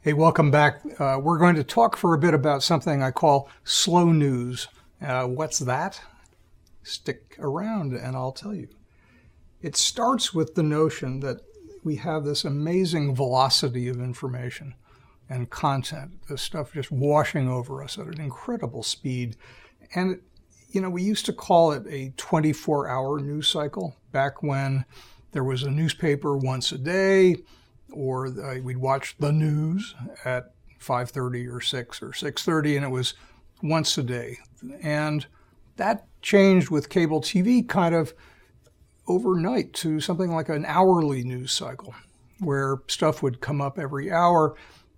Hey, welcome back. We're going to talk for a bit about something I call slow news. What's that? Stick around and I'll tell you. It starts with the notion that we have this amazing velocity of information and content, this stuff just washing over us at an incredible speed. And, we used to call it a 24-hour news cycle back when there was a newspaper once a day, or we'd watch the news at 5:30 or 6 or 6:30, and it was once a day. And that changed with cable TV kind of overnight to something like an hourly news cycle, where stuff would come up every hour.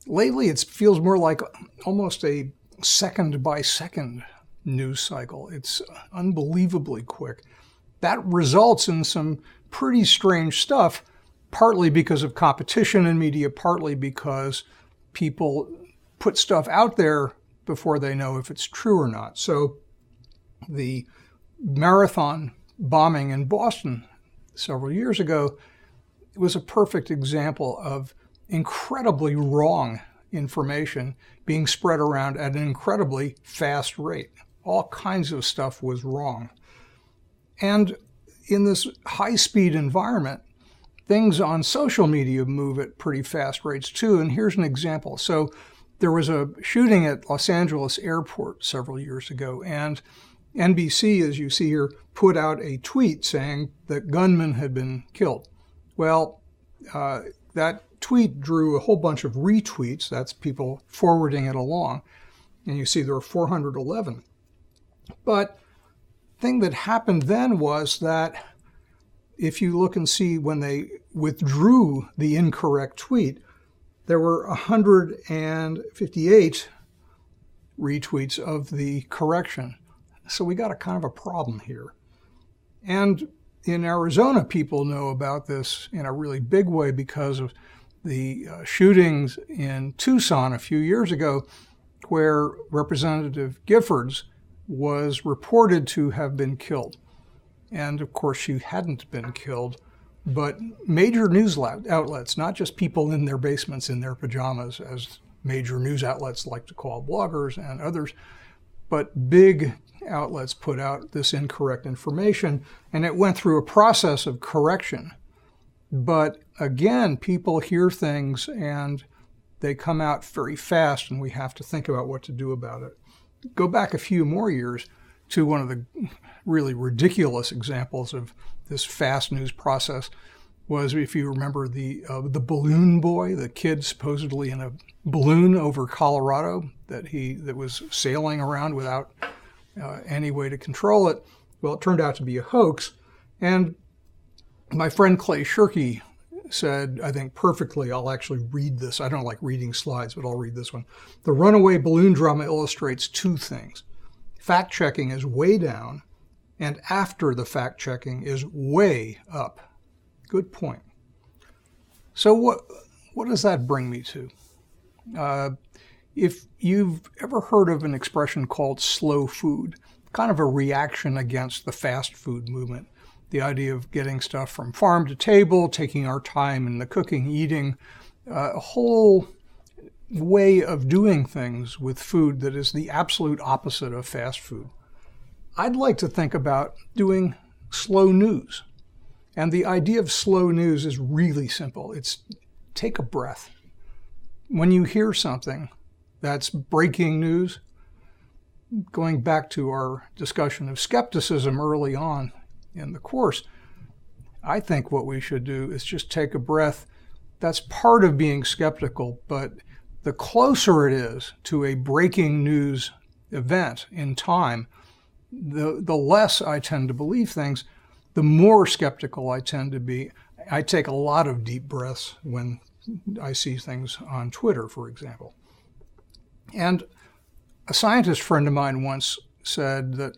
Lately, it feels more like almost a second-by-second news cycle. It's unbelievably quick. That results in some pretty strange stuff, partly because of competition in media, partly because people put stuff out there before they know if it's true or not. So the marathon bombing in Boston several years ago was a perfect example of incredibly wrong information being spread around at an incredibly fast rate. All kinds of stuff was wrong. And in this high-speed environment, things on social media move at pretty fast rates too, and here's an example. So there was a shooting at Los Angeles airport several years ago, and NBC, as you see here, put out a tweet saying that gunmen had been killed. Well, that tweet drew a whole bunch of retweets. That's people forwarding it along, and you see there were 411. But the thing that happened then was that if you look and see when they withdrew the incorrect tweet, there were 158 retweets of the correction. So we got a kind of a problem here. And in Arizona, people know about this in a really big way because of the shootings in Tucson a few years ago, where Representative Giffords was reported to have been killed. And of course, she hadn't been killed, but major news outlets, not just people in their basements in their pajamas, as major news outlets like to call bloggers and others, but big outlets put out this incorrect information, and it went through a process of correction. But again, people hear things and they come out very fast, and we have to think about what to do about it. Go back a few more years to one of the really ridiculous examples of this fast news process was, if you remember, the balloon boy, the kid supposedly in a balloon over Colorado that was sailing around without any way to control it. Well, it turned out to be a hoax. And my friend Clay Shirky said, I think perfectly, I'll actually read this. I don't like reading slides, but I'll read this one. The runaway balloon drama illustrates two things. Fact-checking is way down, and after the fact-checking is way up. Good point. So what does that bring me to? If you've ever heard of an expression called slow food, kind of a reaction against the fast food movement, the idea of getting stuff from farm to table, taking our time in the cooking, eating, a whole way of doing things with food that is the absolute opposite of fast food. I'd like to think about doing slow news. And the idea of slow news is really simple. It's take a breath. When you hear something that's breaking news, going back to our discussion of skepticism early on in the course, I think what we should do is just take a breath. That's part of being skeptical, but the closer it is to a breaking news event in time, the less I tend to believe things, the more skeptical I tend to be. I take a lot of deep breaths when I see things on Twitter, for example. And a scientist friend of mine once said that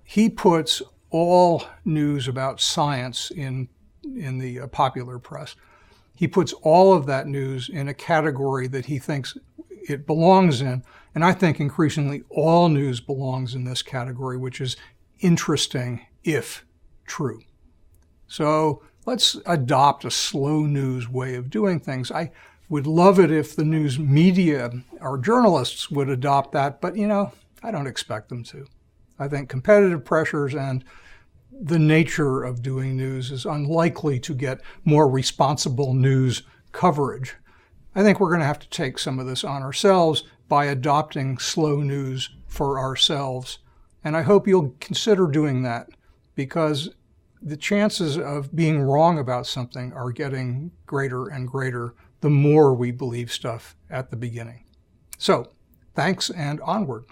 he puts all news about science in the popular press. He puts all of that news in a category that he thinks it belongs in. And I think increasingly all news belongs in this category, which is interesting if true. So let's adopt a slow news way of doing things. I Would love it if the news media, our journalists, would adopt that, but I don't expect them to. I think competitive pressures and the nature of doing news is unlikely to get more responsible news coverage. I think we're going to have to take some of this on ourselves by adopting slow news for ourselves. And I hope you'll consider doing that, because the chances of being wrong about something are getting greater and greater the more we believe stuff at the beginning. So, thanks and onward.